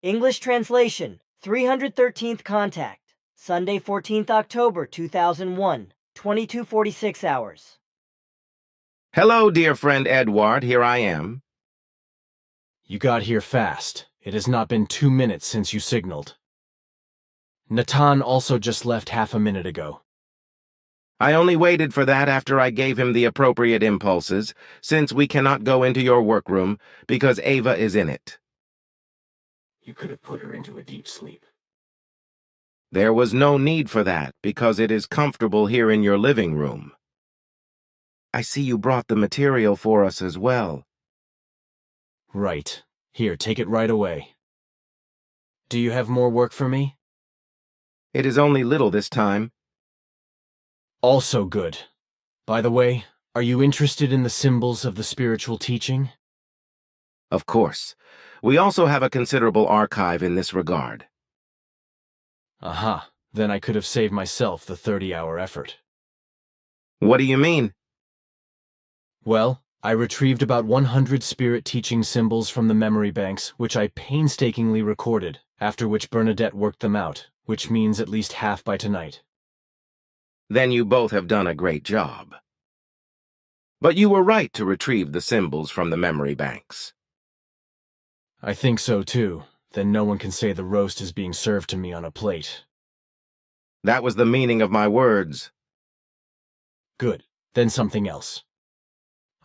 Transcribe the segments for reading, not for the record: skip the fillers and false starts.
English translation, 313th contact, Sunday, 14th October, 2001, 22:46 hours. Hello, dear friend Edward, here I am. You got here fast. It has not been 2 minutes since you signaled. Natan also just left half a minute ago. I only waited for that after I gave him the appropriate impulses, since we cannot go into your workroom because Ava is in it. You could have put her into a deep sleep. There was no need for that, because it is comfortable here in your living room. I see you brought the material for us as well. Right. Here, take it right away. Do you have more work for me? It is only little this time. Also good. By the way, are you interested in the symbols of the spiritual teaching? Of course. We also have a considerable archive in this regard. Aha, then I could have saved myself the 30-hour effort. What do you mean? Well, I retrieved about 100 spirit teaching symbols from the memory banks, which I painstakingly recorded, after which Bernadette worked them out, which means at least half by tonight. Then you both have done a great job. But you were right to retrieve the symbols from the memory banks. I think so too. Then no one can say the roast is being served to me on a plate. That was the meaning of my words. Good. Then something else.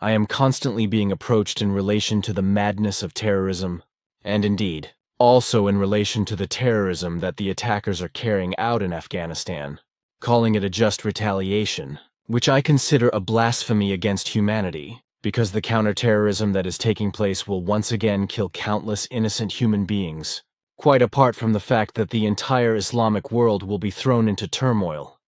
I am constantly being approached in relation to the madness of terrorism, and indeed, also in relation to the terrorism that the attackers are carrying out in Afghanistan, calling it a just retaliation, which I consider a blasphemy against humanity, because the counterterrorism that is taking place will once again kill countless innocent human beings, quite apart from the fact that the entire Islamic world will be thrown into turmoil,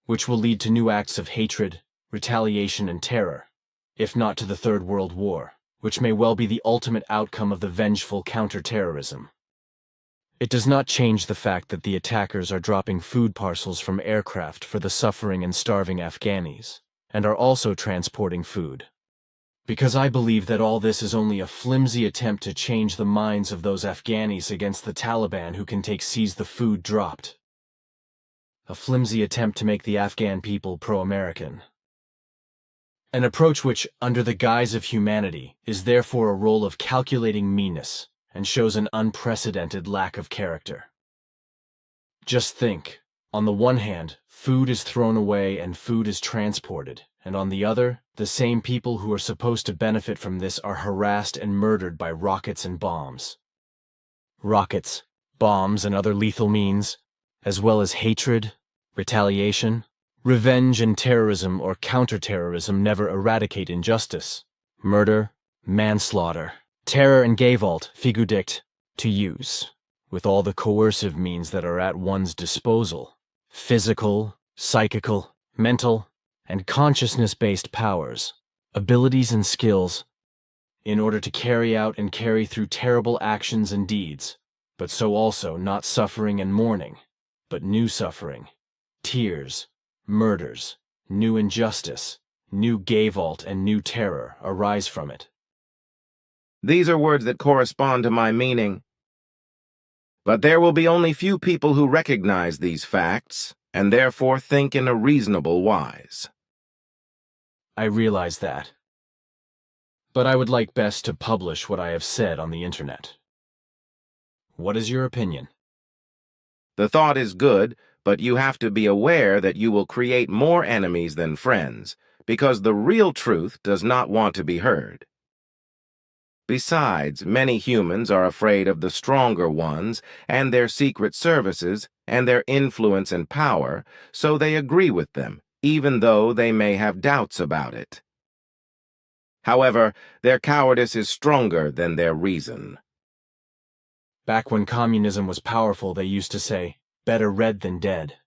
which will lead to new acts of hatred, retaliation, and terror, if not to the Third World War, which may well be the ultimate outcome of the vengeful counterterrorism. It does not change the fact that the attackers are dropping food parcels from aircraft for the suffering and starving Afghanis, and are also transporting food. Because I believe that all this is only a flimsy attempt to change the minds of those Afghanis against the Taliban who can seize the food dropped. A flimsy attempt to make the Afghan people pro-American. An approach which, under the guise of humanity, is therefore a role of calculating meanness, and shows an unprecedented lack of character. Just think, on the one hand, food is thrown away and food is transported, and on the other, the same people who are supposed to benefit from this are harassed and murdered by rockets and bombs. Rockets, bombs, and other lethal means, as well as hatred, retaliation, revenge, and terrorism or counterterrorism never eradicate injustice, murder, manslaughter, terror, and Gewalt, figudict, to use, with all the coercive means that are at one's disposal, physical, psychical, mental, and consciousness-based powers, abilities and skills, in order to carry out and carry through terrible actions and deeds, but so also not suffering and mourning, but new suffering, tears, murders, new injustice, new Gewalt, and new terror arise from it. These are words that correspond to my meaning. But there will be only few people who recognize these facts, and therefore think in a reasonable wise. I realize that. But I would like best to publish what I have said on the internet. What is your opinion? The thought is good, but you have to be aware that you will create more enemies than friends, because the real truth does not want to be heard. Besides, many humans are afraid of the stronger ones and their secret services and their influence and power, so they agree with them, even though they may have doubts about it. However, their cowardice is stronger than their reason. Back when communism was powerful, they used to say, "Better red than dead."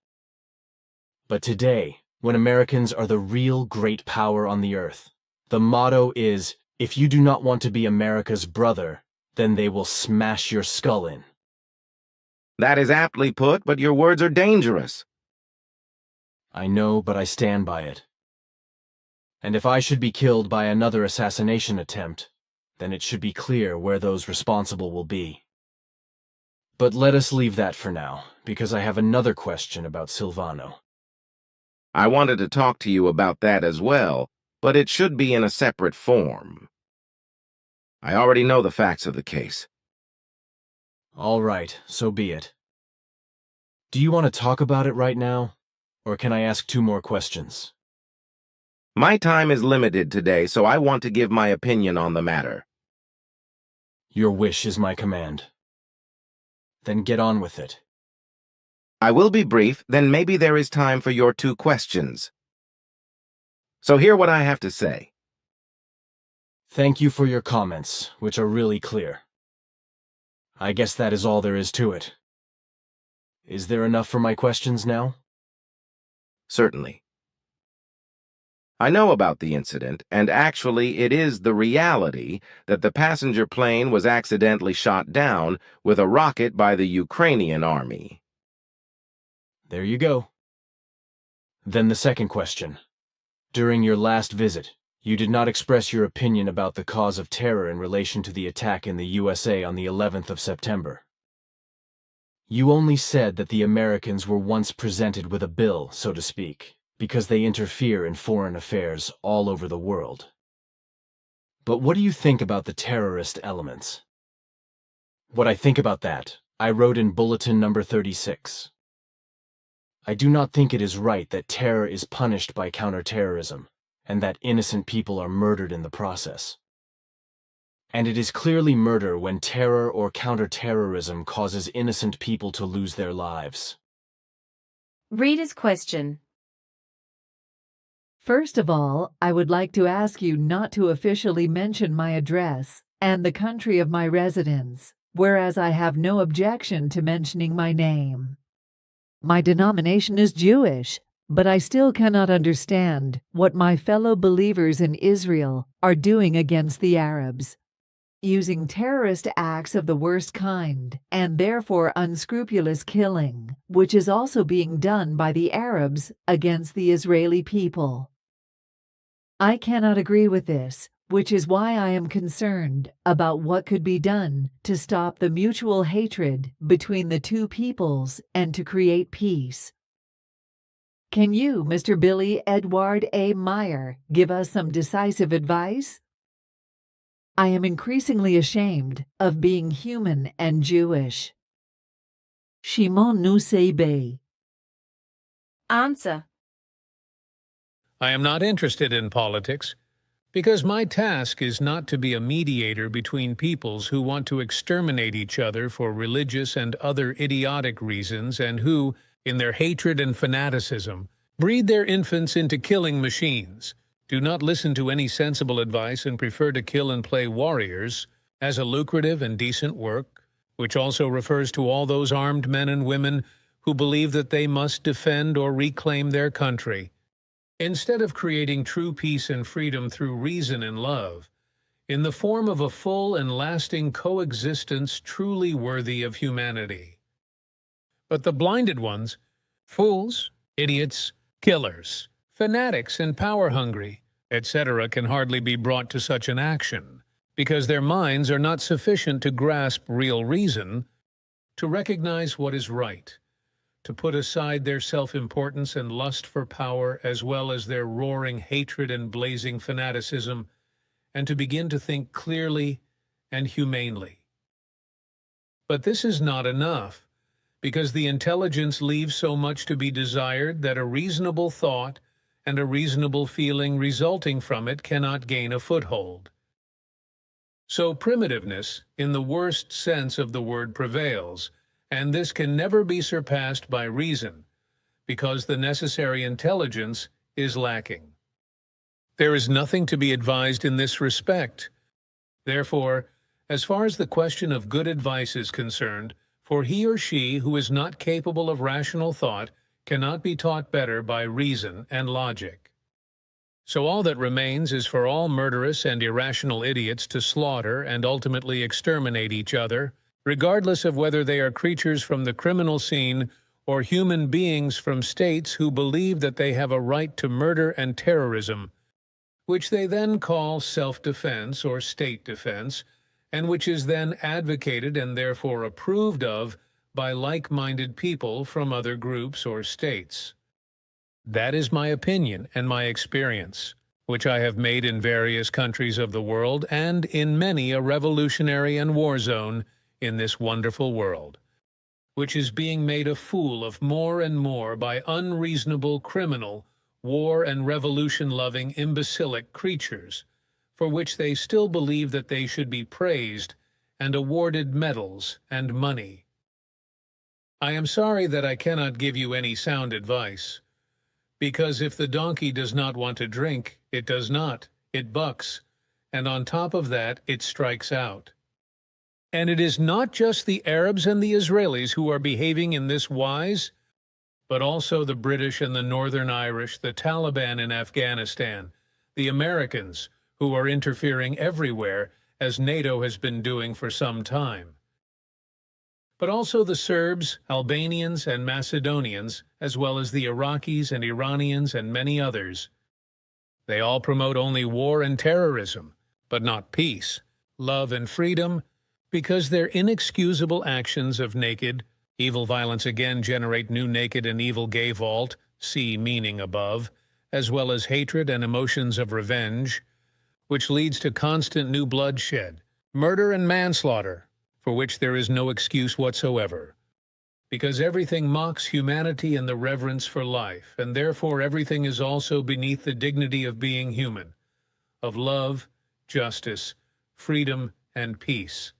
But today, when Americans are the real great power on the earth, the motto is, if you do not want to be America's brother, then they will smash your skull in. That is aptly put, but your words are dangerous. I know, but I stand by it. And if I should be killed by another assassination attempt, then it should be clear where those responsible will be. But let us leave that for now, because I have another question about Silvano. I wanted to talk to you about that as well, but it should be in a separate form. I already know the facts of the case. All right, so be it. Do you want to talk about it right now, or can I ask 2 more questions? My time is limited today, so I want to give my opinion on the matter. Your wish is my command. Then get on with it. I will be brief, then maybe there is time for your 2 questions. So hear what I have to say. Thank you for your comments, which are really clear. I guess that is all there is to it. Is there enough for my questions now? Certainly. I know about the incident, and actually it is the reality that the passenger plane was accidentally shot down with a rocket by the Ukrainian army. There you go. Then the second question. During your last visit, you did not express your opinion about the cause of terror in relation to the attack in the USA on the 11th of September. You only said that the Americans were once presented with a bill, so to speak, because they interfere in foreign affairs all over the world. But what do you think about the terrorist elements? What I think about that, I wrote in Bulletin number 36. I do not think it is right that terror is punished by counterterrorism, and that innocent people are murdered in the process. And it is clearly murder when terror or counterterrorism causes innocent people to lose their lives. Read his question. First of all, I would like to ask you not to officially mention my address and the country of my residence, whereas I have no objection to mentioning my name. My denomination is Jewish, but I still cannot understand what my fellow believers in Israel are doing against the Arabs, using terrorist acts of the worst kind, and therefore unscrupulous killing, which is also being done by the Arabs against the Israeli people. I cannot agree with this, which is why I am concerned about what could be done to stop the mutual hatred between the two peoples and to create peace. Can you, Mr. Billy Edward A. Meier, give us some decisive advice? I am increasingly ashamed of being human and Jewish. Shimon Nusseibeh. Answer. I am not interested in politics, because my task is not to be a mediator between peoples who want to exterminate each other for religious and other idiotic reasons and who, in their hatred and fanaticism, breed their infants into killing machines, do not listen to any sensible advice and prefer to kill and play warriors as a lucrative and decent work, which also refers to all those armed men and women who believe that they must defend or reclaim their country. Instead of creating true peace and freedom through reason and love, in the form of a full and lasting coexistence truly worthy of humanity. But the blinded ones, fools, idiots, killers, fanatics and power-hungry, etc., can hardly be brought to such an action, because their minds are not sufficient to grasp real reason, to recognize what is right, to put aside their self-importance and lust for power as well as their roaring hatred and blazing fanaticism, and to begin to think clearly and humanely. But this is not enough, because the intelligence leaves so much to be desired that a reasonable thought and a reasonable feeling resulting from it cannot gain a foothold. So primitiveness, in the worst sense of the word, prevails, and this can never be surpassed by reason, because the necessary intelligence is lacking. There is nothing to be advised in this respect. Therefore, as far as the question of good advice is concerned, for he or she who is not capable of rational thought cannot be taught better by reason and logic. So all that remains is for all murderous and irrational idiots to slaughter and ultimately exterminate each other, regardless of whether they are creatures from the criminal scene or human beings from states who believe that they have a right to murder and terrorism, which they then call self-defense or state defense, and which is then advocated and therefore approved of by like-minded people from other groups or states. That is my opinion and my experience, which I have made in various countries of the world and in many a revolutionary and war zone in this wonderful world, which is being made a fool of more and more by unreasonable, criminal, war and revolution-loving imbecilic creatures, for which they still believe that they should be praised and awarded medals and money. I am sorry that I cannot give you any sound advice, because if the donkey does not want to drink, it does not, it bucks, and on top of that, it strikes out. And it is not just the Arabs and the Israelis who are behaving in this wise, but also the British and the Northern Irish, the Taliban in Afghanistan, the Americans, who are interfering everywhere, as NATO has been doing for some time. But also the Serbs, Albanians, and Macedonians, as well as the Iraqis and Iranians and many others. They all promote only war and terrorism, but not peace, love and freedom, because their inexcusable actions of naked, evil violence again generate new naked and evil gay vault, see meaning above, as well as hatred and emotions of revenge, which leads to constant new bloodshed, murder and manslaughter, for which there is no excuse whatsoever, because everything mocks humanity and the reverence for life, and therefore everything is also beneath the dignity of being human, of love, justice, freedom, and peace.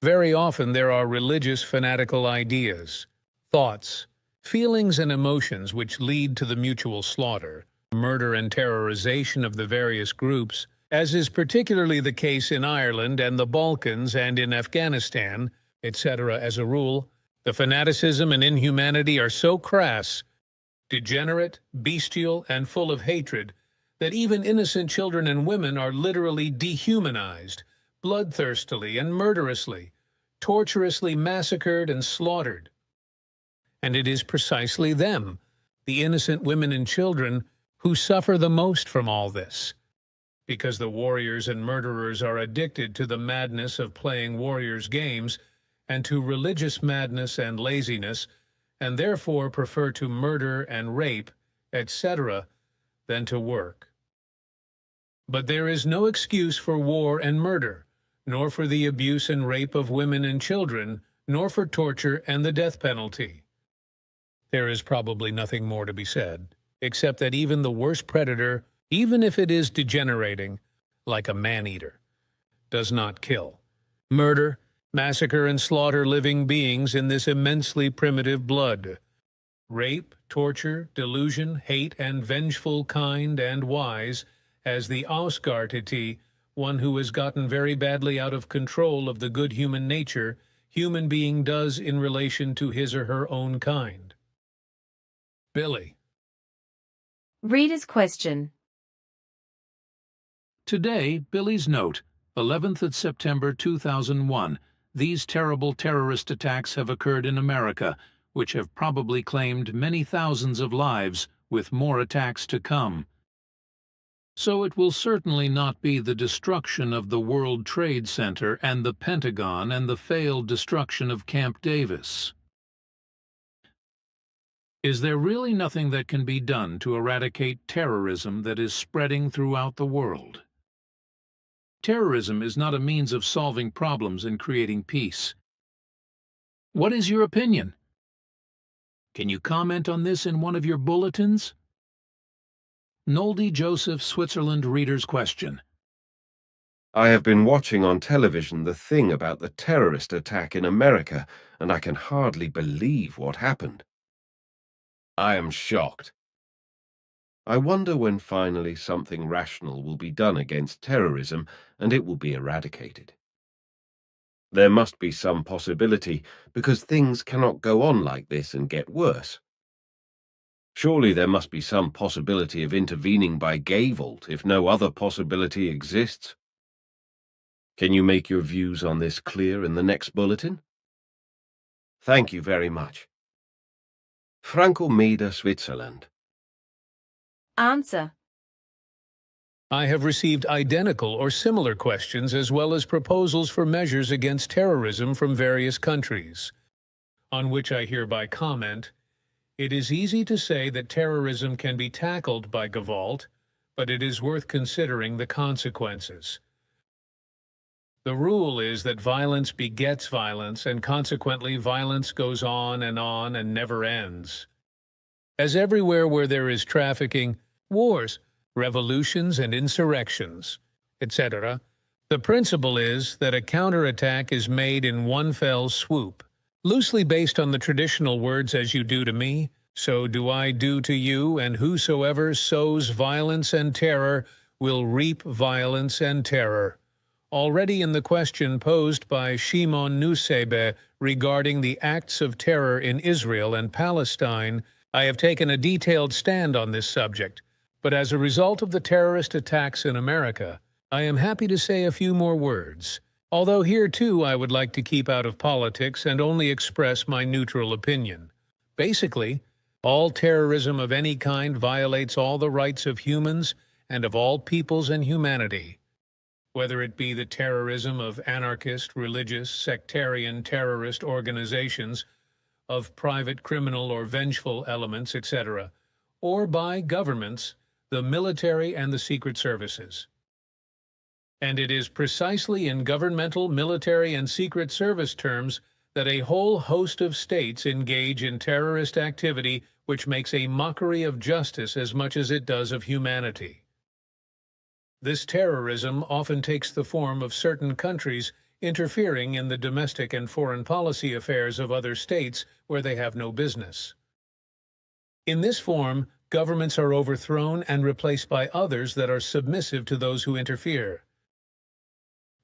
Very often there are religious fanatical ideas, thoughts, feelings and emotions which lead to the mutual slaughter, murder and terrorization of the various groups, as is particularly the case in Ireland and the Balkans and in Afghanistan, etc. As a rule, the fanaticism and inhumanity are so crass, degenerate, bestial, and full of hatred that even innocent children and women are literally dehumanized, bloodthirstily and murderously, torturously massacred and slaughtered. And it is precisely them, the innocent women and children, who suffer the most from all this, because the warriors and murderers are addicted to the madness of playing warriors' games and to religious madness and laziness, and therefore prefer to murder and rape, etc., than to work. But there is no excuse for war and murder, nor for the abuse and rape of women and children, nor for torture and the death penalty. There is probably nothing more to be said, except that even the worst predator, even if it is degenerating, like a man-eater, does not kill, murder, massacre, and slaughter living beings in this immensely primitive blood. Rape, torture, delusion, hate, and vengeful, kind, and wise, as the Ausgartete, one who has gotten very badly out of control of the good human nature, human being does in relation to his or her own kind. Billy. Reader's question. Today, Billy's note, 11th of September 2001. These terrible terrorist attacks have occurred in America, which have probably claimed many thousands of lives, with more attacks to come. So it will certainly not be the destruction of the World Trade Center and the Pentagon and the failed destruction of Camp Davis. Is there really nothing that can be done to eradicate terrorism that is spreading throughout the world? Terrorism is not a means of solving problems and creating peace. What is your opinion? Can you comment on this in one of your bulletins? Noldy Joseph, Switzerland, reader's question. I have been watching on television the thing about the terrorist attack in America, and I can hardly believe what happened. I am shocked. I wonder when finally something rational will be done against terrorism and it will be eradicated. There must be some possibility, because things cannot go on like this and get worse. Surely there must be some possibility of intervening by Gayvolt if no other possibility exists. Can you make your views on this clear in the next bulletin? Thank you very much. Franco Meda, Switzerland. Answer. I have received identical or similar questions as well as proposals for measures against terrorism from various countries. on which I hereby comment, it is easy to say that terrorism can be tackled by Gewalt, but it is worth considering the consequences. The rule is that violence begets violence, and consequently violence goes on and never ends. As everywhere where there is trafficking, wars, revolutions and insurrections, etc., the principle is that a counterattack is made in one fell swoop. Loosely based on the traditional words, as you do to me, so do I do to you, and whosoever sows violence and terror will reap violence and terror. Already in the question posed by Shimon Nusseibeh regarding the acts of terror in Israel and Palestine, I have taken a detailed stand on this subject, but as a result of the terrorist attacks in America, I am happy to say a few more words. Although here too I would like to keep out of politics and only express my neutral opinion. Basically, all terrorism of any kind violates all the rights of humans and of all peoples and humanity. Whether it be the terrorism of anarchist, religious, sectarian terrorist organizations, of private criminal or vengeful elements, etc., or by governments, the military and the secret services. And it is precisely in governmental, military, and secret service terms that a whole host of states engage in terrorist activity which makes a mockery of justice as much as it does of humanity. This terrorism often takes the form of certain countries interfering in the domestic and foreign policy affairs of other states where they have no business. In this form, governments are overthrown and replaced by others that are submissive to those who interfere.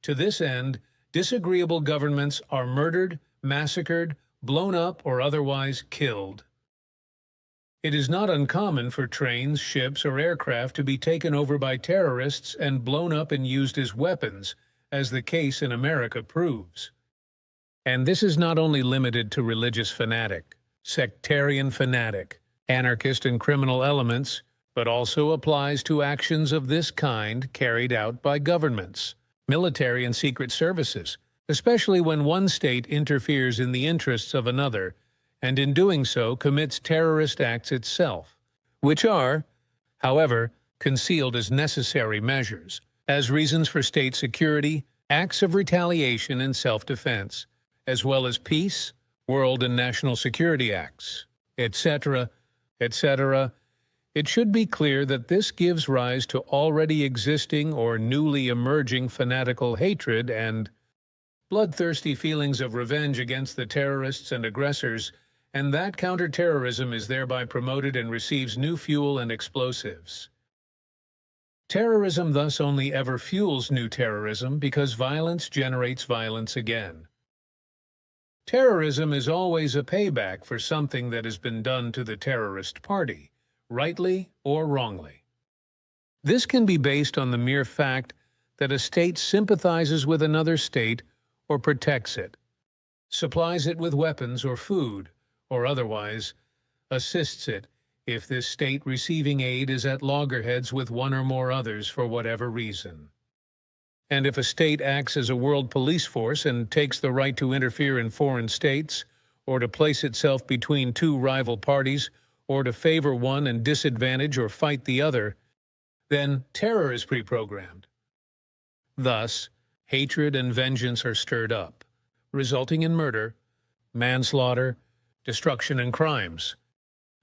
To this end, disagreeable governments are murdered, massacred, blown up, or otherwise killed. It is not uncommon for trains, ships, or aircraft to be taken over by terrorists and blown up and used as weapons, as the case in America proves. And this is not only limited to religious fanatic, sectarian fanatic, anarchist and criminal elements, but also applies to actions of this kind carried out by governments, military and secret services, especially when one state interferes in the interests of another, and in doing so commits terrorist acts itself, which are, however, concealed as necessary measures, as reasons for state security, acts of retaliation and self-defense, as well as peace, world and national security acts, etc., etc. It should be clear that this gives rise to already existing or newly emerging fanatical hatred and bloodthirsty feelings of revenge against the terrorists and aggressors, and that counterterrorism is thereby promoted and receives new fuel and explosives. Terrorism thus only ever fuels new terrorism because violence generates violence again. Terrorism is always a payback for something that has been done to the terrorist party, rightly or wrongly. This can be based on the mere fact that a state sympathizes with another state or protects it, supplies it with weapons or food, or otherwise assists it if this state receiving aid is at loggerheads with one or more others for whatever reason. And if a state acts as a world police force and takes the right to interfere in foreign states, or to place itself between two rival parties, or to favor one and disadvantage or fight the other, then terror is pre-programmed. Thus, hatred and vengeance are stirred up, resulting in murder, manslaughter, destruction and crimes,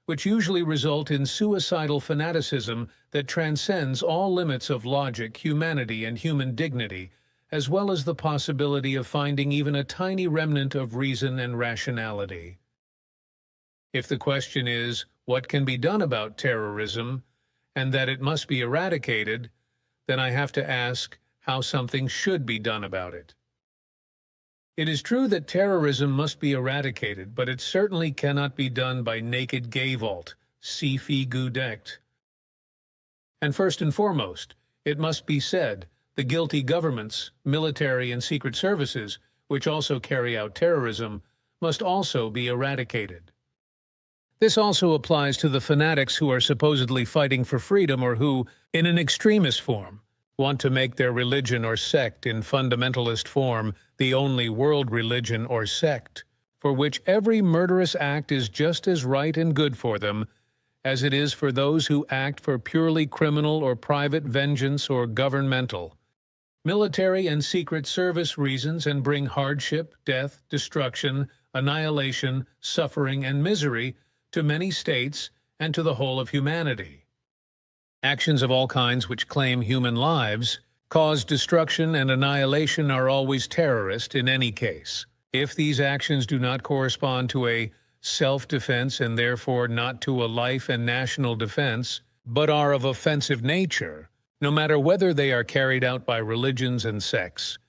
which usually result in suicidal fanaticism that transcends all limits of logic, humanity, and human dignity, as well as the possibility of finding even a tiny remnant of reason and rationality. If the question is, what can be done about terrorism, and that it must be eradicated, then I have to ask how something should be done about it. It is true that terrorism must be eradicated, but it certainly cannot be done by naked Gewalt, sie gedeckt. And first and foremost, it must be said, the guilty governments, military and secret services, which also carry out terrorism, must also be eradicated. This also applies to the fanatics who are supposedly fighting for freedom or who, in an extremist form, want to make their religion or sect in fundamentalist form the only world religion or sect, for which every murderous act is just as right and good for them as it is for those who act for purely criminal or private vengeance or governmental, military and secret service reasons, and bring hardship, death, destruction, annihilation, suffering, and misery to many states and to the whole of humanity. Actions of all kinds which claim human lives, cause destruction and annihilation are always terrorist in any case. If these actions do not correspond to a self-defense and therefore not to a life and national defense, but are of offensive nature, no matter whether they are carried out by religions and sects,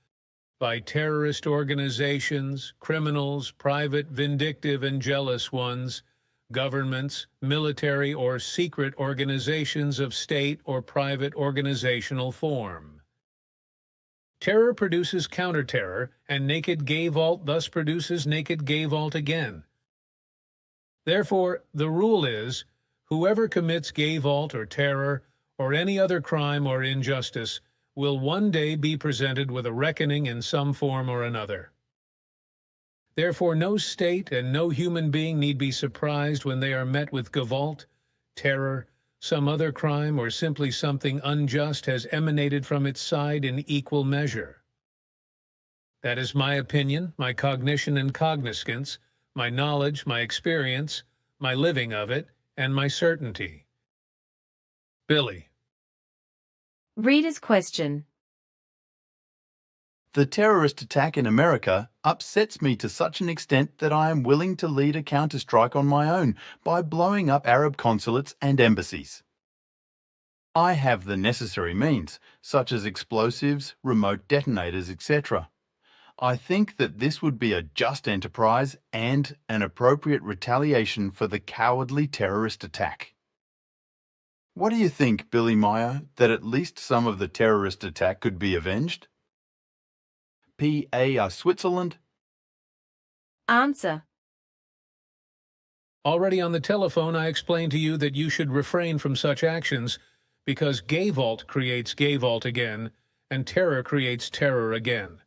by terrorist organizations, criminals, private, vindictive, and jealous ones, governments, military, or secret organizations of state or private organizational form. Terror produces counter-terror, and naked gay vault thus produces naked gay vault again. Therefore, the rule is, whoever commits gay vault or terror or any other crime or injustice will one day be presented with a reckoning in some form or another. Therefore, no state and no human being need be surprised when they are met with gavolt, terror, some other crime, or simply something unjust has emanated from its side in equal measure. That is my opinion, my cognition and cognizance, my knowledge, my experience, my living of it, and my certainty. Billy. Reader's question. The terrorist attack in America upsets me to such an extent that I am willing to lead a counterstrike on my own by blowing up Arab consulates and embassies. I have the necessary means, such as explosives, remote detonators, etc. I think that this would be a just enterprise and an appropriate retaliation for the cowardly terrorist attack. What do you think, Billy Meier, that at least some of the terrorist attack could be avenged? P.A. Switzerland? Answer. Already on the telephone, I explained to you that you should refrain from such actions because gay vault creates gay vault again, and terror creates terror again.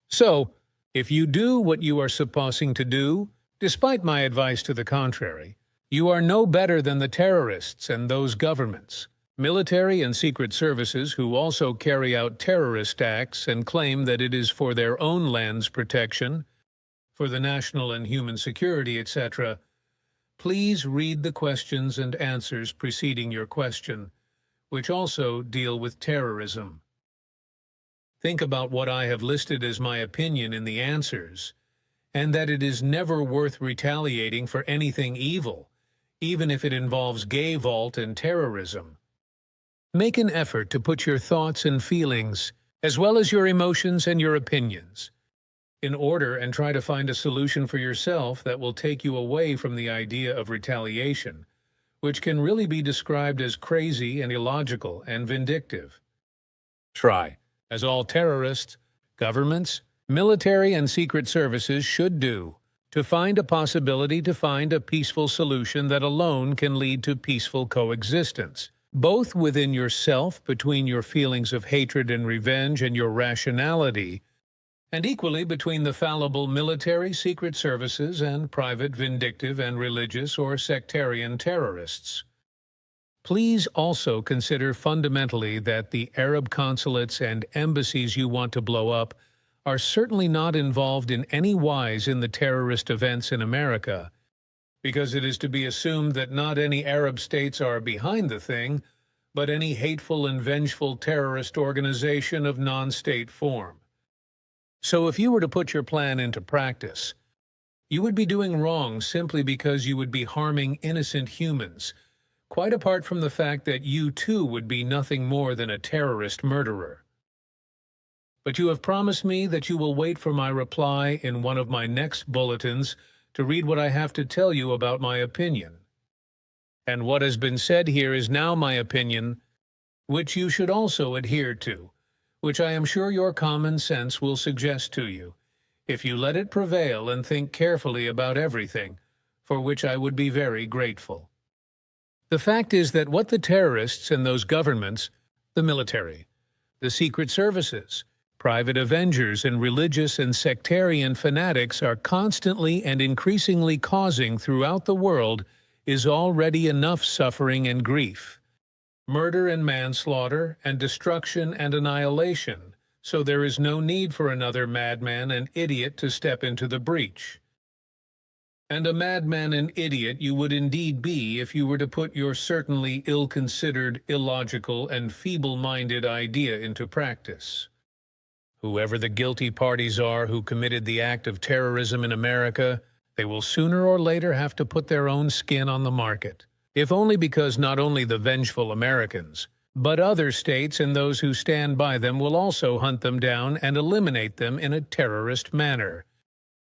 So, if you do what you are supposing to do, despite my advice to the contrary, you are no better than the terrorists and those governments, military and secret services who also carry out terrorist acts and claim that it is for their own land's protection, for the national and human security, etc. Please read the questions and answers preceding your question, which also deal with terrorism. Think about what I have listed as my opinion in the answers, and that it is never worth retaliating for anything evil, even if it involves gay vault and terrorism. Make an effort to put your thoughts and feelings, as well as your emotions and your opinions, in order and try to find a solution for yourself that will take you away from the idea of retaliation, which can really be described as crazy and illogical and vindictive. Try, as all terrorists, governments, military and secret services should do, to find a possibility to find a peaceful solution that alone can lead to peaceful coexistence, both within yourself, between your feelings of hatred and revenge and your rationality, and equally between the fallible military, secret services, and private vindictive and religious or sectarian terrorists. Please also consider fundamentally that the Arab consulates and embassies you want to blow up are certainly not involved in any wise in the terrorist events in America, because it is to be assumed that not any Arab states are behind the thing, but any hateful and vengeful terrorist organization of non-state form. So if you were to put your plan into practice, you would be doing wrong simply because you would be harming innocent humans, quite apart from the fact that you too would be nothing more than a terrorist murderer. But you have promised me that you will wait for my reply in one of my next bulletins to read what I have to tell you about my opinion. And what has been said here is now my opinion, which you should also adhere to, which I am sure your common sense will suggest to you, if you let it prevail and think carefully about everything, for which I would be very grateful. The fact is that what the terrorists and those governments, the military, the secret services, Private avengers and religious and sectarian fanatics are constantly and increasingly causing throughout the world is already enough suffering and grief. Murder and manslaughter and destruction and annihilation, so there is no need for another madman and idiot to step into the breach. And a madman and idiot you would indeed be if you were to put your certainly ill-considered, illogical, and feeble-minded idea into practice. Whoever the guilty parties are who committed the act of terrorism in America, they will sooner or later have to put their own skin on the market, if only because not only the vengeful Americans, but other states and those who stand by them will also hunt them down and eliminate them in a terrorist manner,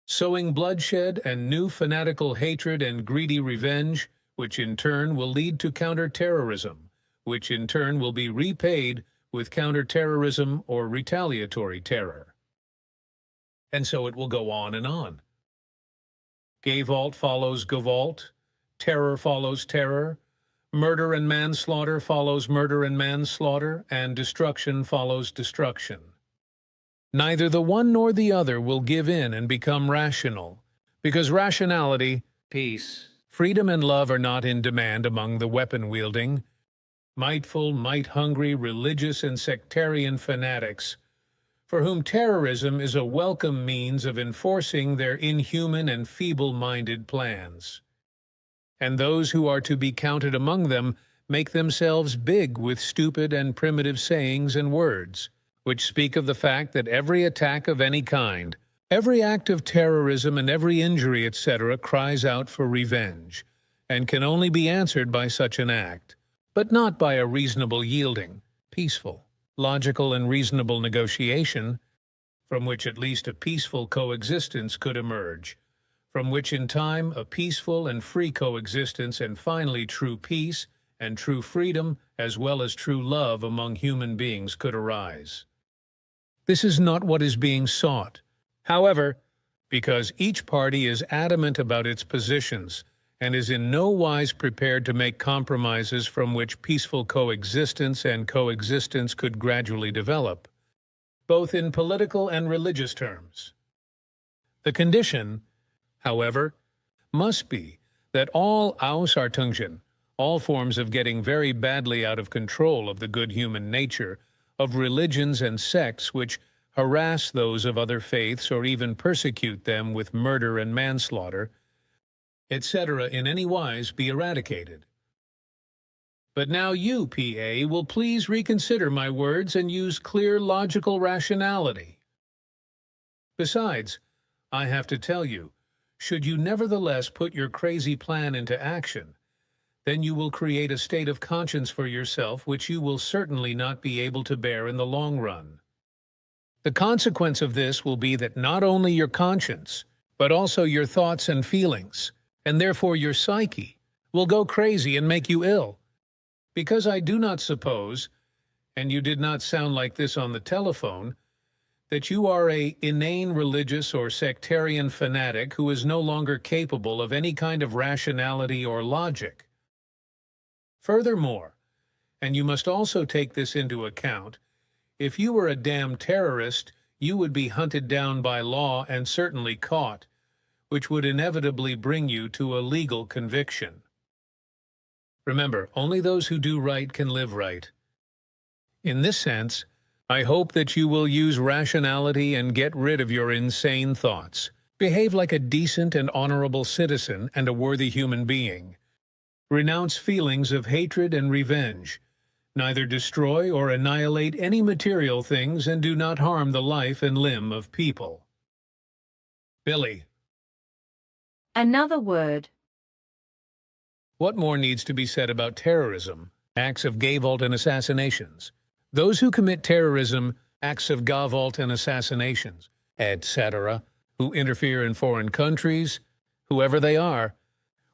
sowing bloodshed and new fanatical hatred and greedy revenge, which in turn will lead to counterterrorism, which in turn will be repaid with counterterrorism or retaliatory terror. And so it will go on and on. Gayvault follows Gavault, terror follows terror, murder and manslaughter follows murder and manslaughter, and destruction follows destruction. Neither the one nor the other will give in and become rational, because rationality, peace, freedom, and love are not in demand among the weapon-wielding, mightful, might-hungry, religious and sectarian fanatics, for whom terrorism is a welcome means of enforcing their inhuman and feeble-minded plans. And those who are to be counted among them make themselves big with stupid and primitive sayings and words, which speak of the fact that every attack of any kind, every act of terrorism and every injury, etc., cries out for revenge, and can only be answered by such an act, but not by a reasonable yielding, peaceful, logical and reasonable negotiation, from which at least a peaceful coexistence could emerge, from which in time a peaceful and free coexistence and finally true peace and true freedom as well as true love among human beings could arise. This is not what is being sought. However, because each party is adamant about its positions and is in no wise prepared to make compromises from which peaceful coexistence and coexistence could gradually develop, both in political and religious terms. The condition, however, must be that all Ausartungen, all forms of getting very badly out of control of the good human nature, of religions and sects which harass those of other faiths or even persecute them with murder and manslaughter, etc., in any wise be eradicated. But now you, P.A., will please reconsider my words and use clear logical rationality. Besides, I have to tell you, should you nevertheless put your crazy plan into action, then you will create a state of conscience for yourself which you will certainly not be able to bear in the long run. The consequence of this will be that not only your conscience, but also your thoughts and feelings, and therefore your psyche, will go crazy and make you ill. Because I do not suppose, and you did not sound like this on the telephone, that you are an inane religious or sectarian fanatic who is no longer capable of any kind of rationality or logic. Furthermore, and you must also take this into account, if you were a damn terrorist, you would be hunted down by law and certainly caught, which would inevitably bring you to a legal conviction. Remember, only those who do right can live right. In this sense, I hope that you will use rationality and get rid of your insane thoughts. Behave like a decent and honorable citizen and a worthy human being. Renounce feelings of hatred and revenge. Neither destroy or annihilate any material things and do not harm the life and limb of people. Billy. Another word. What more needs to be said about terrorism, acts of Gayvault and assassinations? Those who commit terrorism, acts of Gayvault and assassinations, etc., who interfere in foreign countries, whoever they are,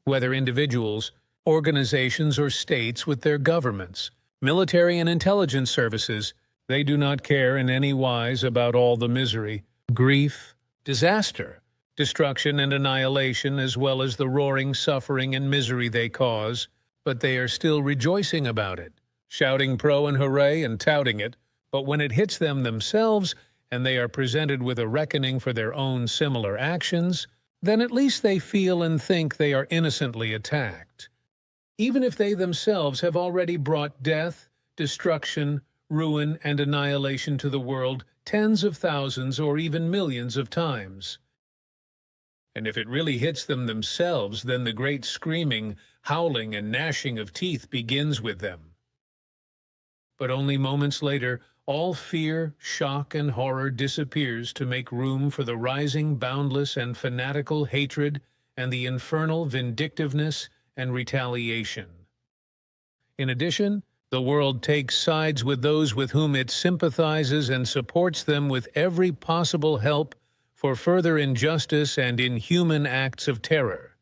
whether individuals, organizations, or states with their governments, military and intelligence services, they do not care in any wise about all the misery, grief, disaster, destruction and annihilation, as well as the roaring suffering and misery they cause, but they are still rejoicing about it, shouting pro and hooray and touting it, but when it hits them themselves, and they are presented with a reckoning for their own similar actions, then at least they feel and think they are innocently attacked, even if they themselves have already brought death, destruction, ruin, and annihilation to the world tens of thousands or even millions of times. And if it really hits them themselves, then the great screaming, howling, and gnashing of teeth begins with them. But only moments later, all fear, shock, and horror disappears to make room for the rising, boundless, and fanatical hatred and the infernal vindictiveness and retaliation. In addition, the world takes sides with those with whom it sympathizes and supports them with every possible help for further injustice and inhuman acts of terror.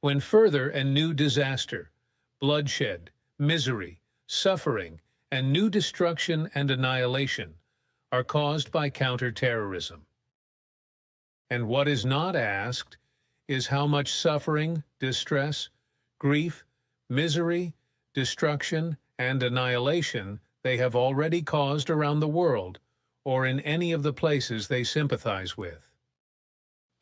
When further and new disaster, bloodshed, misery, suffering, and new destruction and annihilation are caused by counterterrorism. And what is not asked is how much suffering, distress, grief, misery, destruction, and annihilation they have already caused around the world or in any of the places they sympathize with.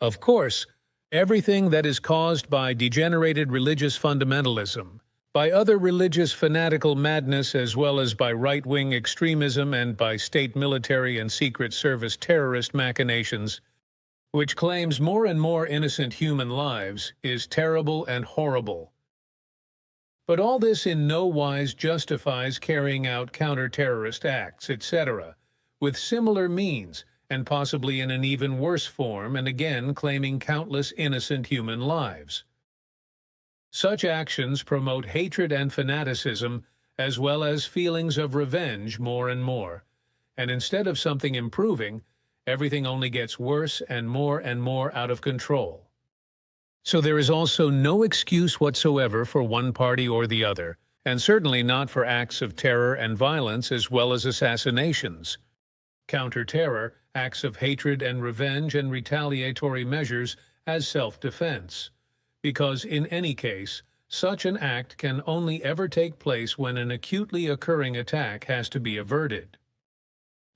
Of course, everything that is caused by degenerated religious fundamentalism, by other religious fanatical madness as well as by right-wing extremism and by state military and secret service terrorist machinations, which claims more and more innocent human lives, is terrible and horrible. But all this in no wise justifies carrying out counter-terrorist acts, etc., with similar means, and possibly in an even worse form, and again claiming countless innocent human lives. Such actions promote hatred and fanaticism, as well as feelings of revenge more and more, and instead of something improving, everything only gets worse and more out of control. So there is also no excuse whatsoever for one party or the other, and certainly not for acts of terror and violence as well as assassinations. Counter-terror, acts of hatred and revenge, and retaliatory measures as self-defense, because in any case, such an act can only ever take place when an acutely occurring attack has to be averted.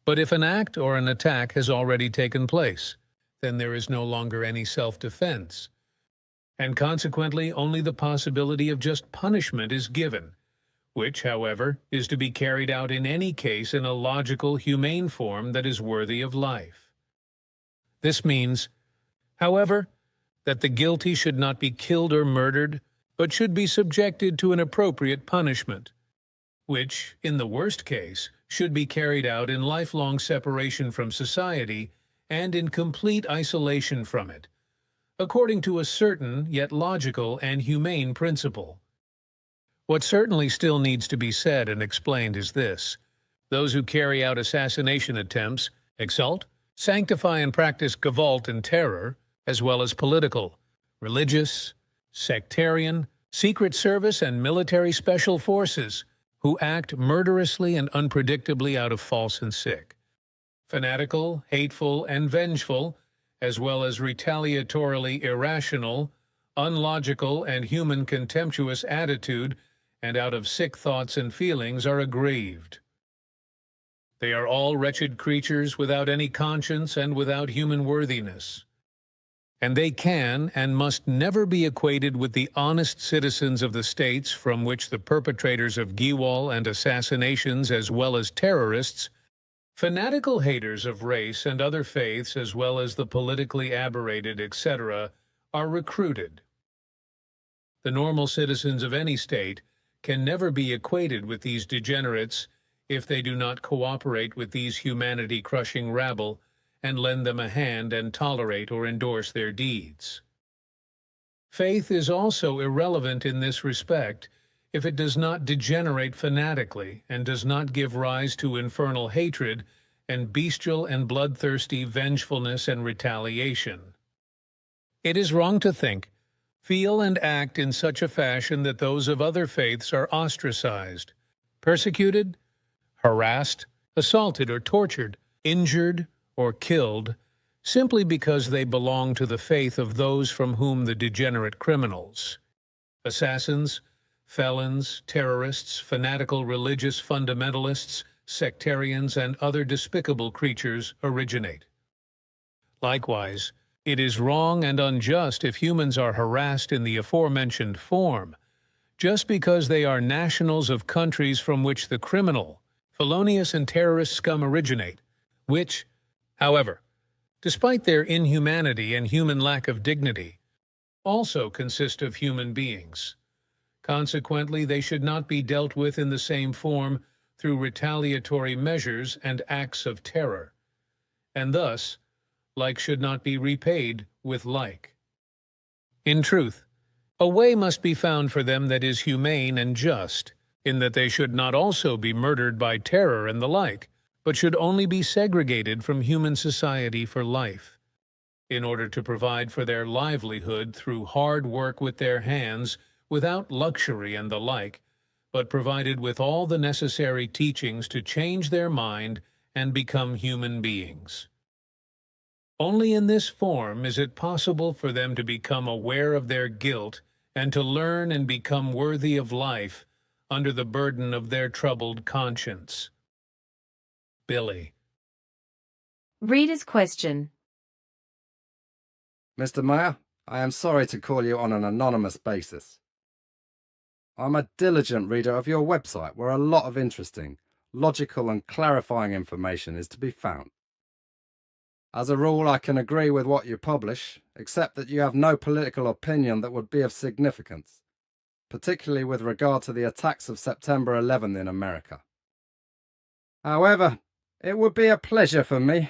But if an act or an attack has already taken place, then there is no longer any self-defense, and consequently only the possibility of just punishment is given, which, however, is to be carried out in any case in a logical, humane form that is worthy of life. This means, however, that the guilty should not be killed or murdered, but should be subjected to an appropriate punishment, which, in the worst case, should be carried out in lifelong separation from society and in complete isolation from it, according to a certain yet logical and humane principle. What certainly still needs to be said and explained is this: those who carry out assassination attempts exalt, sanctify, and practice gavalt and terror, as well as political, religious, sectarian, secret service, and military special forces, who act murderously and unpredictably out of false and sick, fanatical, hateful, and vengeful, as well as retaliatorily irrational, unlogical, and human contemptuous attitude, and out of sick thoughts and feelings, are aggrieved. They are all wretched creatures without any conscience and without human worthiness. And they can and must never be equated with the honest citizens of the states from which the perpetrators of Gewalt and assassinations, as well as terrorists, fanatical haters of race and other faiths, as well as the politically aberrated, etc., are recruited. The normal citizens of any state can never be equated with these degenerates if they do not cooperate with these humanity-crushing rabble and lend them a hand and tolerate or endorse their deeds. Faith is also irrelevant in this respect if it does not degenerate fanatically and does not give rise to infernal hatred and bestial and bloodthirsty vengefulness and retaliation. It is wrong to think, feel, and act in such a fashion that those of other faiths are ostracized, persecuted, harassed, assaulted or tortured, injured, or killed, simply because they belong to the faith of those from whom the degenerate criminals, assassins, felons, terrorists, fanatical religious fundamentalists, sectarians, and other despicable creatures originate. Likewise, it is wrong and unjust if humans are harassed in the aforementioned form, just because they are nationals of countries from which the criminal, felonious and terrorist scum originate, which, however, despite their inhumanity and human lack of dignity, also consist of human beings. Consequently, they should not be dealt with in the same form through retaliatory measures and acts of terror, and thus, like should not be repaid with like. In truth, a way must be found for them that is humane and just, in that they should not also be murdered by terror and the like, but should only be segregated from human society for life, in order to provide for their livelihood through hard work with their hands, without luxury and the like, but provided with all the necessary teachings to change their mind and become human beings. Only in this form is it possible for them to become aware of their guilt and to learn and become worthy of life under the burden of their troubled conscience. Billy. Reader's question. Mr. Meier, I am sorry to call you on an anonymous basis. I'm a diligent reader of your website where a lot of interesting, logical and clarifying information is to be found. As a rule, I can agree with what you publish, except that you have no political opinion that would be of significance, particularly with regard to the attacks of September 11 in America. However, it would be a pleasure for me,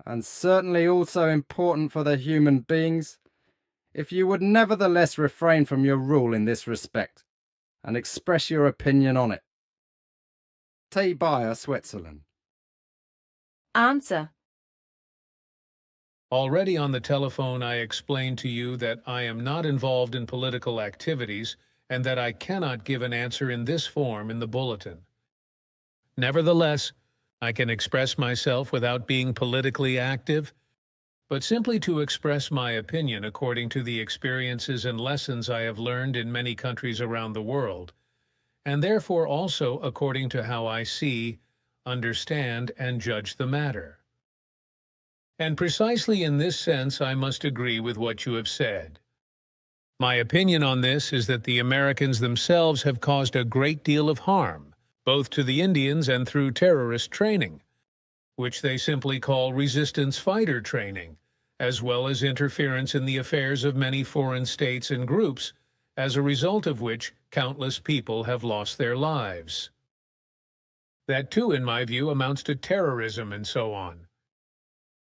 and certainly also important for the human beings, if you would nevertheless refrain from your rule in this respect, and express your opinion on it. T. Bayer, Switzerland. Answer. Already on the telephone I explained to you that I am not involved in political activities and that I cannot give an answer in this form in the bulletin. Nevertheless, I can express myself without being politically active, but simply to express my opinion according to the experiences and lessons I have learned in many countries around the world, and therefore also according to how I see, understand, and judge the matter. And precisely in this sense I must agree with what you have said. My opinion on this is that the Americans themselves have caused a great deal of harm, both to the Indians and through terrorist training, which they simply call resistance fighter training, as well as interference in the affairs of many foreign states and groups, as a result of which countless people have lost their lives. That too, in my view, amounts to terrorism and so on.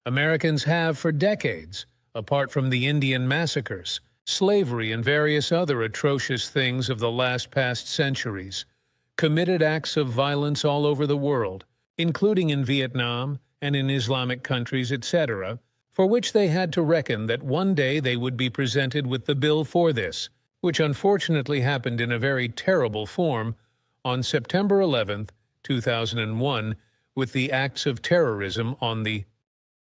Americans have for decades, apart from the Indian massacres, slavery and various other atrocious things of the past centuries, committed acts of violence all over the world, including in Vietnam and in Islamic countries, etc., for which they had to reckon that one day they would be presented with the bill for this, which unfortunately happened in a very terrible form on September 11, 2001, with the acts of terrorism on the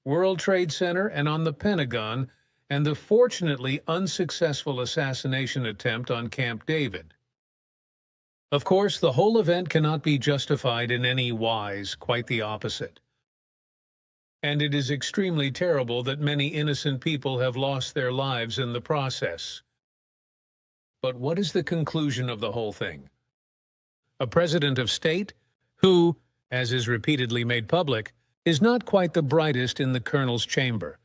World Trade Center and on the Pentagon, and the fortunately unsuccessful assassination attempt on Camp David. Of course, the whole event cannot be justified in any wise, quite the opposite. And it is extremely terrible that many innocent people have lost their lives in the process. But what is the conclusion of the whole thing? A president of state who, as is repeatedly made public, is not quite the brightest in the colonel's chamber,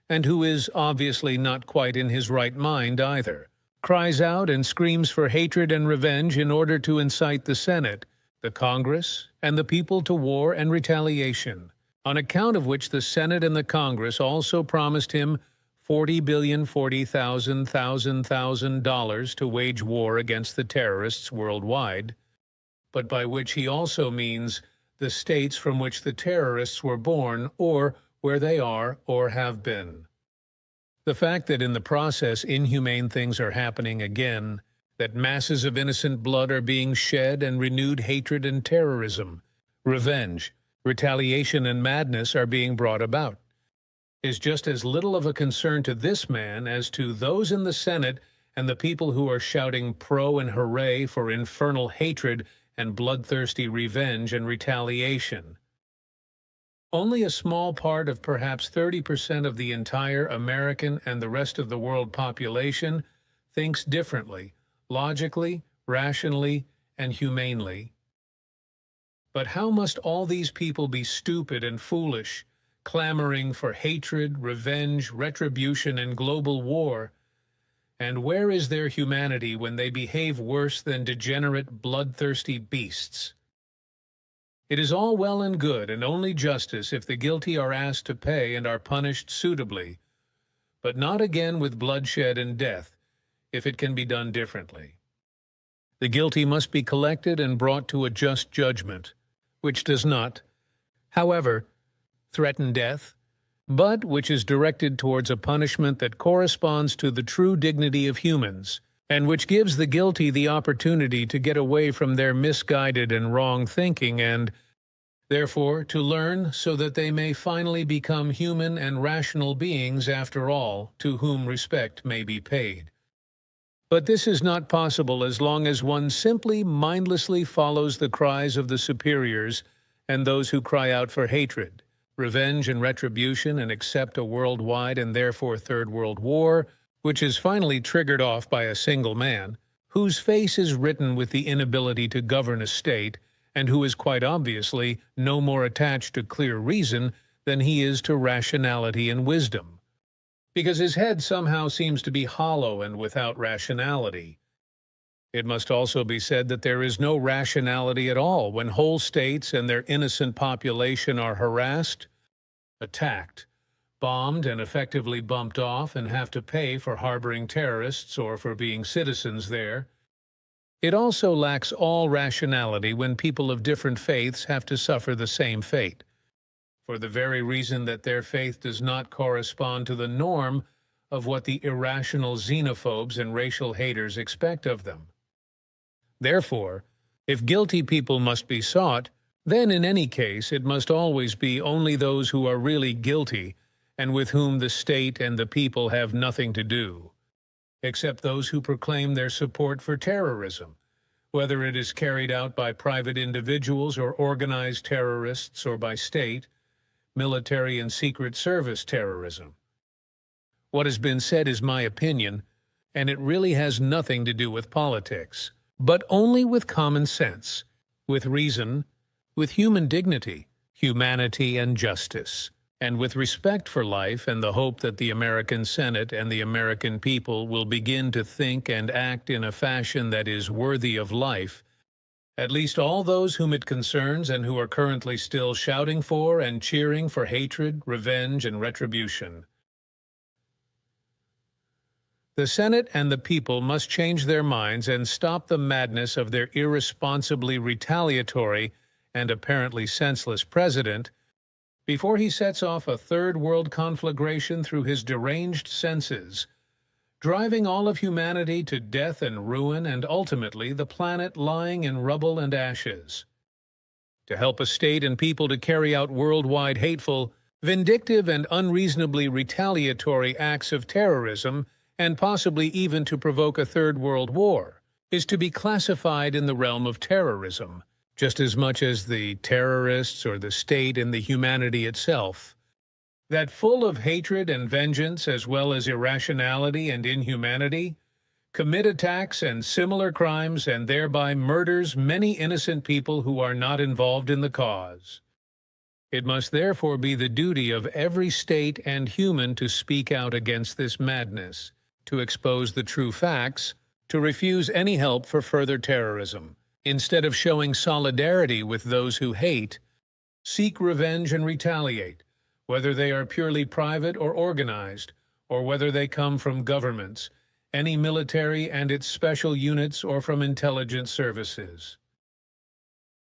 and who is obviously not quite in his right mind either, cries out and screams for hatred and revenge in order to incite the Senate, the Congress, and the people to war and retaliation, on account of which the Senate and the Congress also promised him $40,040,000 to wage war against the terrorists worldwide, but by which he also means the states from which the terrorists were born or where they are or have been. The fact that in the process inhumane things are happening again, that masses of innocent blood are being shed and renewed hatred and terrorism, revenge, retaliation and madness are being brought about, is just as little of a concern to this man as to those in the Senate and the people who are shouting pro and hooray for infernal hatred and bloodthirsty revenge and retaliation. Only a small part of perhaps 30% of the entire American and the rest of the world population thinks differently, logically, rationally, and humanely. But how must all these people be stupid and foolish, clamoring for hatred, revenge, retribution, and global war? And where is their humanity when they behave worse than degenerate, bloodthirsty beasts? It is all well and good and only justice if the guilty are asked to pay and are punished suitably, but not again with bloodshed and death, if it can be done differently. The guilty must be collected and brought to a just judgment, which does not, however, threaten death, but which is directed towards a punishment that corresponds to the true dignity of humans, and which gives the guilty the opportunity to get away from their misguided and wrong thinking and, therefore, to learn so that they may finally become human and rational beings after all, to whom respect may be paid. But this is not possible as long as one simply mindlessly follows the cries of the superiors and those who cry out for hatred, revenge and retribution, and accept a worldwide and therefore Third World War, which is finally triggered off by a single man, whose face is written with the inability to govern a state, and who is quite obviously no more attached to clear reason than he is to rationality and wisdom, because his head somehow seems to be hollow and without rationality. It must also be said that there is no rationality at all when whole states and their innocent population are harassed, attacked, bombed, and effectively bumped off and have to pay for harboring terrorists or for being citizens there. It also lacks all rationality when people of different faiths have to suffer the same fate, for the very reason that their faith does not correspond to the norm of what the irrational xenophobes and racial haters expect of them. Therefore, if guilty people must be sought, then in any case it must always be only those who are really guilty and with whom the state and the people have nothing to do, except those who proclaim their support for terrorism, whether it is carried out by private individuals or organized terrorists or by state, military and secret service terrorism. What has been said is my opinion, and it really has nothing to do with politics, but only with common sense, with reason, with human dignity, humanity, and justice, and with respect for life and the hope that the American Senate and the American people will begin to think and act in a fashion that is worthy of life, at least all those whom it concerns and who are currently still shouting for and cheering for hatred, revenge, and retribution. The Senate and the people must change their minds and stop the madness of their irresponsibly retaliatory and apparently senseless president before he sets off a third world conflagration through his deranged senses, driving all of humanity to death and ruin and ultimately the planet lying in rubble and ashes. To help a state and people to carry out worldwide hateful, vindictive, and unreasonably retaliatory acts of terrorism, and possibly even to provoke a third world war, is to be classified in the realm of terrorism, just as much as the terrorists or the state and the humanity itself. That full of hatred and vengeance as well as irrationality and inhumanity, commit attacks and similar crimes and thereby murders many innocent people who are not involved in the cause. It must therefore be the duty of every state and human to speak out against this madness, to expose the true facts, to refuse any help for further terrorism. Instead of showing solidarity with those who hate, seek revenge and retaliate, whether they are purely private or organized, or whether they come from governments, any military and its special units, or from intelligence services.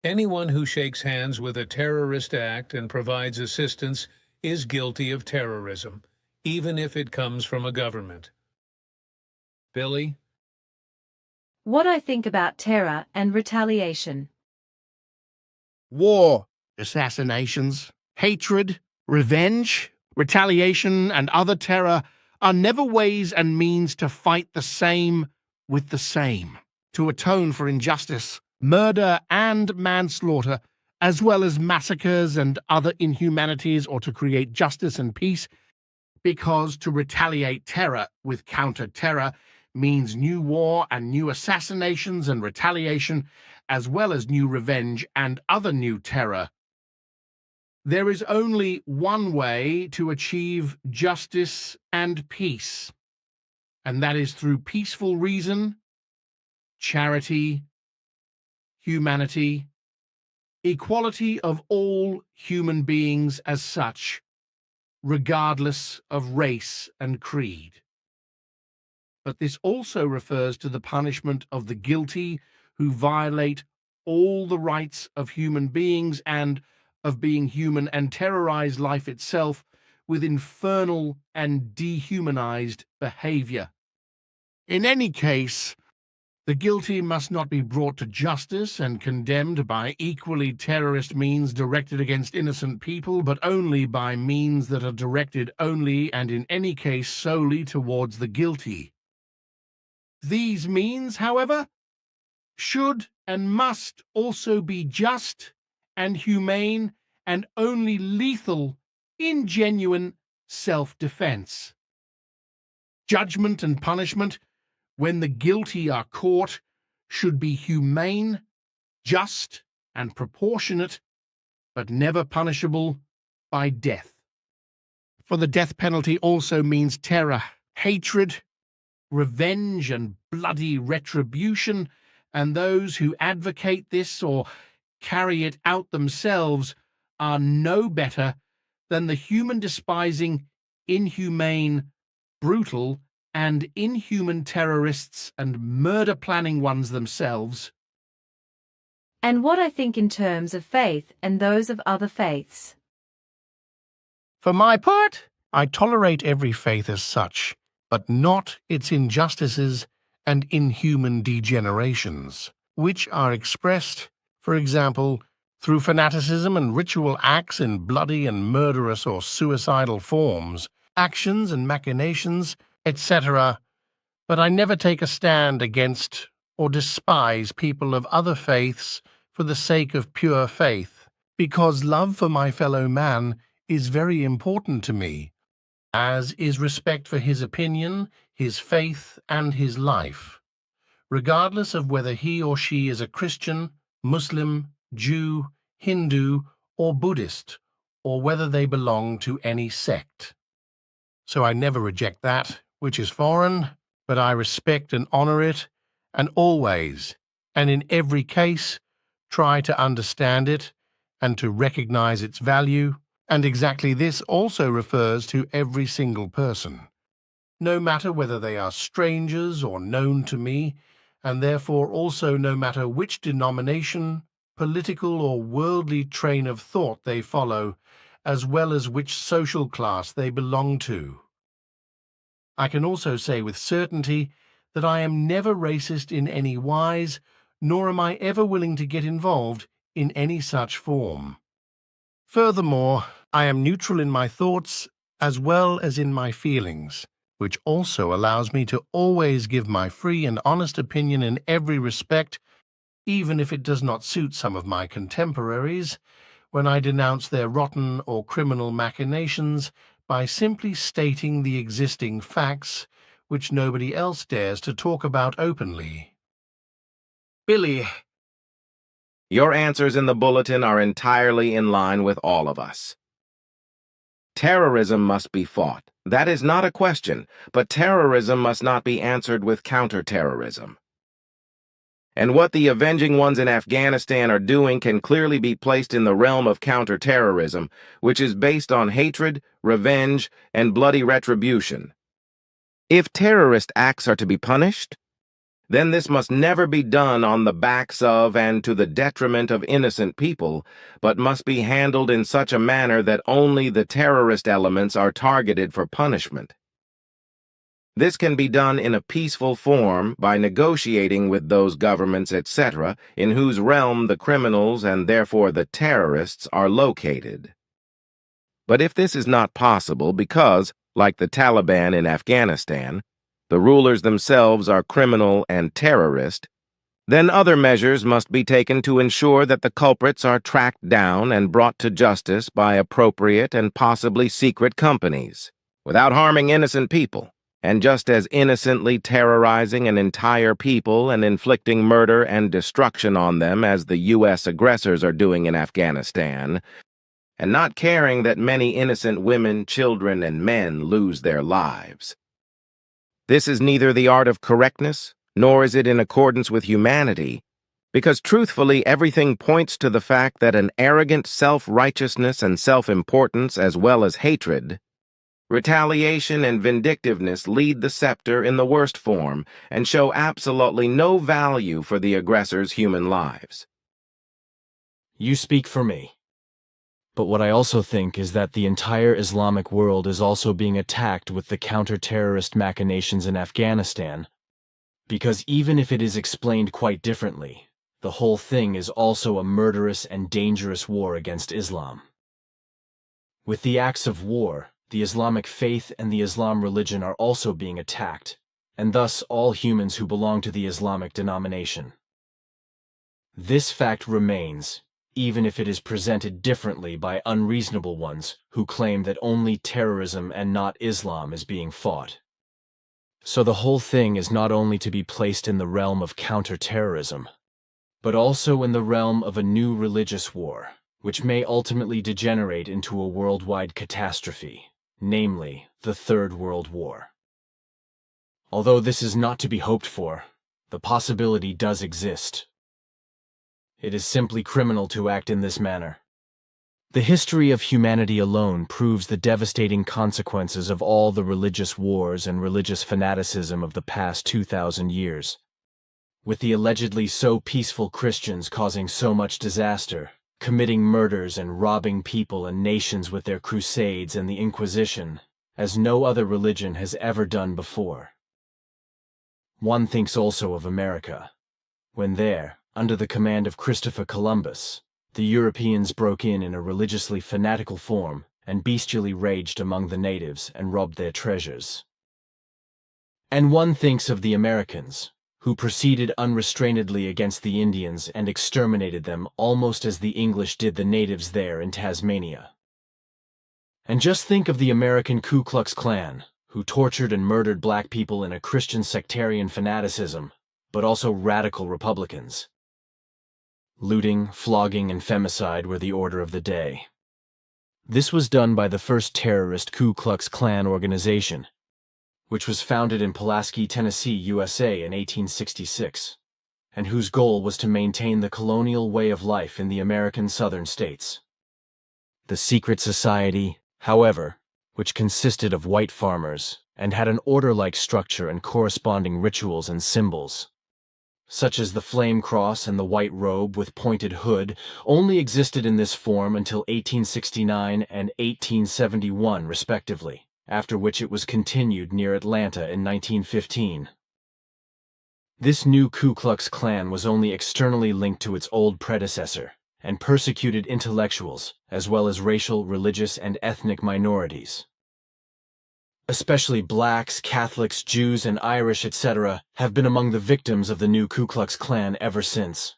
Anyone who shakes hands with a terrorist act and provides assistance is guilty of terrorism, even if it comes from a government. Billy? What I think about terror and retaliation. War, assassinations, hatred, revenge, retaliation, and other terror are never ways and means to fight the same with the same, to atone for injustice, murder and manslaughter, as well as massacres and other inhumanities, or to create justice and peace, because to retaliate terror with counter-terror means new war and new assassinations and retaliation, as well as new revenge and other new terror. There is only one way to achieve justice and peace, and that is through peaceful reason, charity, humanity, equality of all human beings as such, regardless of race and creed. But this also refers to the punishment of the guilty who violate all the rights of human beings and of being human and terrorize life itself with infernal and dehumanized behavior. In any case, the guilty must not be brought to justice and condemned by equally terrorist means directed against innocent people, but only by means that are directed only and in any case solely towards the guilty. These means, however, should and must also be just and humane and only lethal in genuine self-defense. Judgment and punishment, when the guilty are caught, should be humane, just, and proportionate, but never punishable by death. For the death penalty also means terror, hatred, revenge, and bloody retribution, and those who advocate this or carry it out themselves are no better than the human-despising, inhumane, brutal, and inhuman terrorists and murder-planning ones themselves. And what I think in terms of faith and those of other faiths. For my part, I tolerate every faith as such, but not its injustices and inhuman degenerations, which are expressed, for example, through fanaticism and ritual acts in bloody and murderous or suicidal forms, actions and machinations, etc. But I never take a stand against or despise people of other faiths for the sake of pure faith, because love for my fellow man is very important to me, as is respect for his opinion, his faith, and his life, regardless of whether he or she is a Christian, Muslim, Jew, Hindu, or Buddhist, or whether they belong to any sect. So I never reject that which is foreign, but I respect and honor it, and always, and in every case, try to understand it and to recognize its value. And exactly this also refers to every single person, no matter whether they are strangers or known to me, and therefore also no matter which denomination, political or worldly train of thought they follow, as well as which social class they belong to. I can also say with certainty that I am never racist in any wise, nor am I ever willing to get involved in any such form. Furthermore, I am neutral in my thoughts as well as in my feelings, which also allows me to always give my free and honest opinion in every respect, even if it does not suit some of my contemporaries, when I denounce their rotten or criminal machinations by simply stating the existing facts, which nobody else dares to talk about openly. Billy, your answers in the bulletin are entirely in line with all of us. Terrorism must be fought. That is not a question, but terrorism must not be answered with counterterrorism. And what the avenging ones in Afghanistan are doing can clearly be placed in the realm of counterterrorism, which is based on hatred, revenge, and bloody retribution. If terrorist acts are to be punished, then this must never be done on the backs of and to the detriment of innocent people, but must be handled in such a manner that only the terrorist elements are targeted for punishment. This can be done in a peaceful form by negotiating with those governments, etc., in whose realm the criminals and therefore the terrorists are located. But if this is not possible because, like the Taliban in Afghanistan, the rulers themselves are criminal and terrorist, then other measures must be taken to ensure that the culprits are tracked down and brought to justice by appropriate and possibly secret companies, without harming innocent people, and just as innocently terrorizing an entire people and inflicting murder and destruction on them as the U.S. aggressors are doing in Afghanistan, and not caring that many innocent women, children, and men lose their lives. This is neither the art of correctness, nor is it in accordance with humanity, because truthfully everything points to the fact that an arrogant self-righteousness and self-importance as well as hatred, retaliation and vindictiveness lead the scepter in the worst form and show absolutely no value for the aggressor's human lives. You speak for me. But what I also think is that the entire Islamic world is also being attacked with the counter-terrorist machinations in Afghanistan, because even if it is explained quite differently, the whole thing is also a murderous and dangerous war against Islam. With the acts of war, the Islamic faith and the Islam religion are also being attacked, and thus all humans who belong to the Islamic denomination. This fact remains, even if it is presented differently by unreasonable ones who claim that only terrorism and not Islam is being fought. So the whole thing is not only to be placed in the realm of counter-terrorism, but also in the realm of a new religious war, which may ultimately degenerate into a worldwide catastrophe, namely the Third World War. Although this is not to be hoped for, the possibility does exist. It is simply criminal to act in this manner. The history of humanity alone proves the devastating consequences of all the religious wars and religious fanaticism of the past 2,000 years. With the allegedly so peaceful Christians causing so much disaster, committing murders and robbing people and nations with their crusades and the Inquisition, as no other religion has ever done before. One thinks also of America, when there, under the command of Christopher Columbus, the Europeans broke in a religiously fanatical form and bestially raged among the natives and robbed their treasures. And one thinks of the Americans, who proceeded unrestrainedly against the Indians and exterminated them almost as the English did the natives there in Tasmania. And just think of the American Ku Klux Klan, who tortured and murdered black people in a Christian sectarian fanaticism, but also radical Republicans. Looting, flogging, and femicide were the order of the day. This was done by the first terrorist Ku Klux Klan organization, which was founded in Pulaski, Tennessee, USA in 1866, and whose goal was to maintain the colonial way of life in the American southern states. The secret society, however, which consisted of white farmers and had an order-like structure and corresponding rituals and symbols, such as the flame cross and the white robe with pointed hood, only existed in this form until 1869 and 1871, respectively, after which it was continued near Atlanta in 1915. This new Ku Klux Klan was only externally linked to its old predecessor, and persecuted intellectuals, as well as racial, religious, and ethnic minorities. Especially blacks, Catholics, Jews, and Irish, etc., have been among the victims of the new Ku Klux Klan ever since.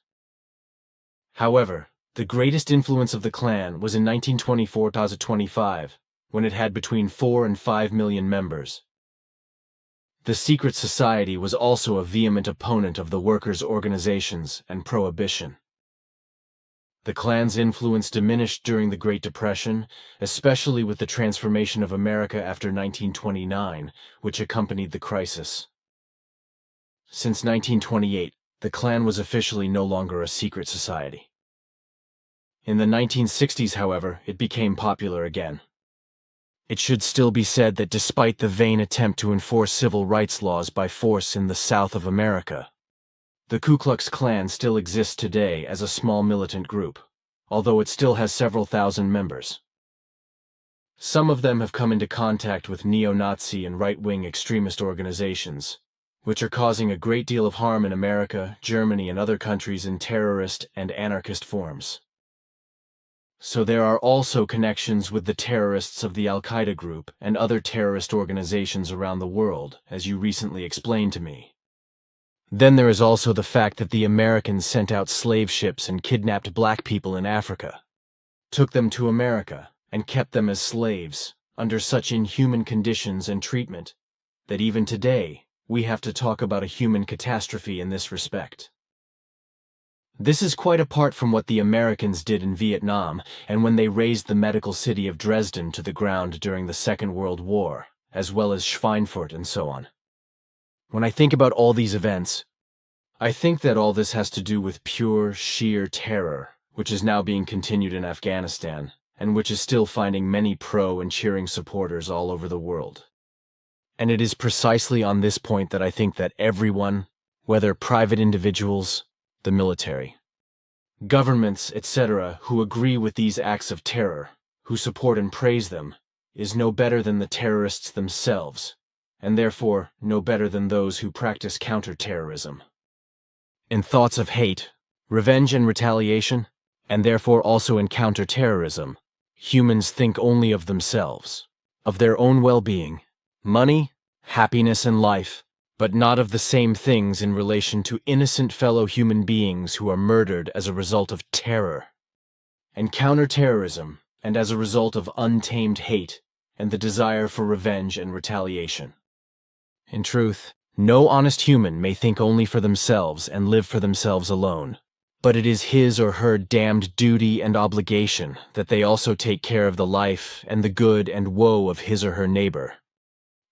However, the greatest influence of the Klan was in 1924-25, when it had between 4 and 5 million members. The secret society was also a vehement opponent of the workers' organizations and prohibition. The Klan's influence diminished during the Great Depression, especially with the transformation of America after 1929, which accompanied the crisis. Since 1928, the Klan was officially no longer a secret society. In the 1960s, however, it became popular again. It should still be said that despite the vain attempt to enforce civil rights laws by force in the South of America, the Ku Klux Klan still exists today as a small militant group, although it still has several thousand members. Some of them have come into contact with neo-Nazi and right-wing extremist organizations, which are causing a great deal of harm in America, Germany, and other countries in terrorist and anarchist forms. So there are also connections with the terrorists of the Al-Qaeda group and other terrorist organizations around the world, as you recently explained to me. Then there is also the fact that the Americans sent out slave ships and kidnapped black people in Africa, took them to America, and kept them as slaves under such inhuman conditions and treatment that even today we have to talk about a human catastrophe in this respect. This is quite apart from what the Americans did in Vietnam and when they razed the medical city of Dresden to the ground during the Second World War, as well as Schweinfurt and so on. When I think about all these events, I think that all this has to do with pure, sheer terror, which is now being continued in Afghanistan, and which is still finding many pro and cheering supporters all over the world. And it is precisely on this point that I think that everyone, whether private individuals, the military, governments, etc., who agree with these acts of terror, who support and praise them, is no better than the terrorists themselves, and therefore no better than those who practice counter-terrorism. In thoughts of hate, revenge and retaliation, and therefore also in counter-terrorism, humans think only of themselves, of their own well-being, money, happiness, and life, but not of the same things in relation to innocent fellow human beings who are murdered as a result of terror. And counter-terrorism, and as a result of untamed hate, and the desire for revenge and retaliation. In truth, no honest human may think only for themselves and live for themselves alone, but it is his or her damned duty and obligation that they also take care of the life and the good and woe of his or her neighbor.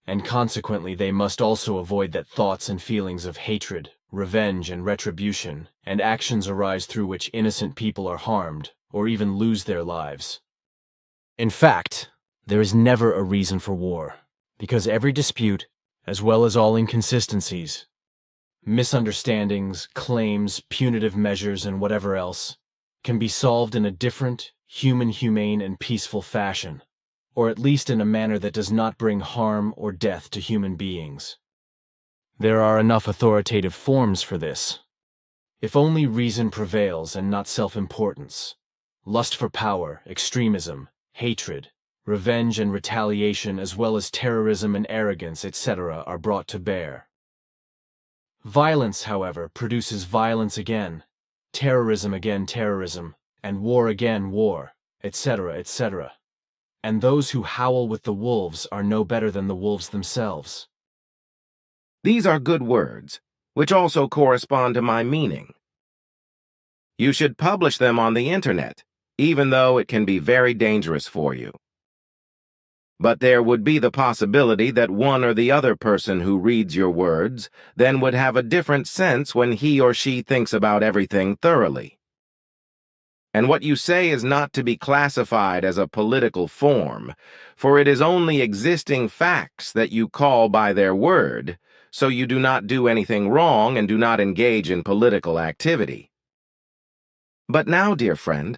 And consequently they must also avoid that thoughts and feelings of hatred, revenge, and retribution, and actions arise through which innocent people are harmed, or even lose their lives. In fact, there is never a reason for war, because every dispute, as well as all inconsistencies, misunderstandings, claims, punitive measures, and whatever else, can be solved in a different, humane, and peaceful fashion, or at least in a manner that does not bring harm or death to human beings. There are enough authoritative forms for this. If only reason prevails and not self-importance, lust for power, extremism, hatred, revenge and retaliation, as well as terrorism and arrogance, etc., are brought to bear. Violence, however, produces violence again, terrorism again terrorism, and war again war, etc., etc. And those who howl with the wolves are no better than the wolves themselves. These are good words, which also correspond to my meaning. You should publish them on the internet, even though it can be very dangerous for you. But there would be the possibility that one or the other person who reads your words then would have a different sense when he or she thinks about everything thoroughly. And what you say is not to be classified as a political form, for it is only existing facts that you call by their word, so you do not do anything wrong and do not engage in political activity. But now, dear friend,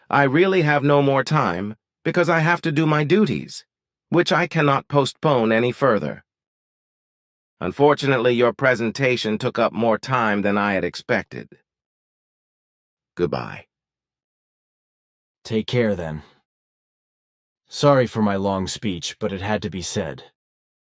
I really have no more time because I have to do my duties, which I cannot postpone any further. Unfortunately, your presentation took up more time than I had expected. Goodbye. Take care, then. Sorry for my long speech, but it had to be said.